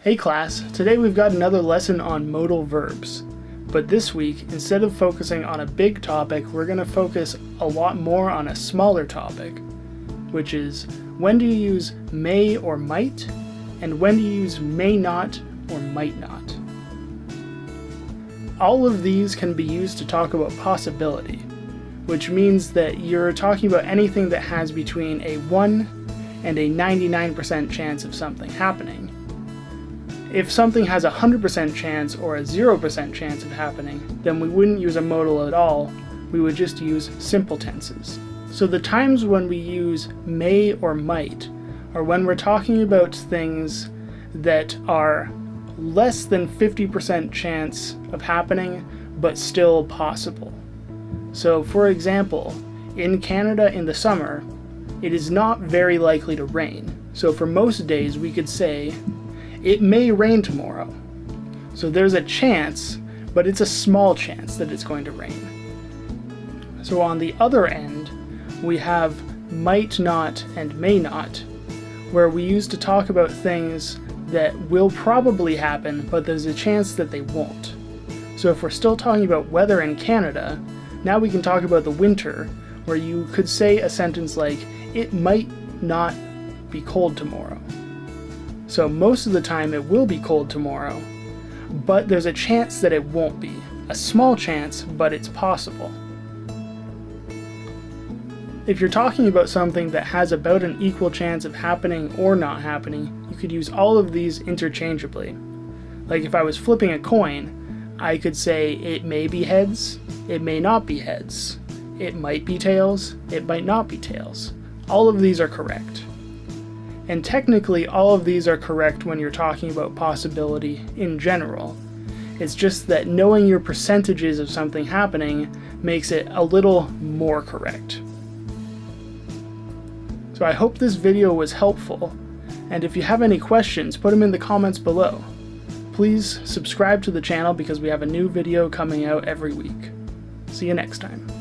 Hey class, today we've got another lesson on modal verbs. But this week, instead of focusing on a big topic, we're going to focus a lot more on a smaller topic, which is when do you use may or might, and when do you use may not or might not. All of these can be used to talk about possibility, which means that you're talking about anything that has between a 1 and a 99% chance of something happening. If something has a 100% chance or a 0% chance of happening, then we wouldn't use a modal at all, we would just use simple tenses. So the times when we use may or might are when we're talking about things that are less than 50% chance of happening, but still possible. So for example, in Canada in the summer, it is not very likely to rain. So for most days we could say, it may rain tomorrow. So there's a chance, but it's a small chance that it's going to rain. So on the other end, we have might not and may not, where we use to talk about things that will probably happen, but there's a chance that they won't. So if we're still talking about weather in Canada, now we can talk about the winter, where you could say a sentence like, it might not be cold tomorrow. So most of the time it will be cold tomorrow, but there's a chance that it won't be. A small chance, but it's possible. If you're talking about something that has about an equal chance of happening or not happening, you could use all of these interchangeably. Like if I was flipping a coin, I could say it may be heads, it may not be heads, it might be tails, it might not be tails. All of these are correct. And technically all of these are correct when you're talking about possibility in general. It's just that knowing your percentages of something happening makes it a little more correct. So I hope this video was helpful, and if you have any questions, put them in the comments below. Please subscribe to the channel because we have a new video coming out every week. See you next time.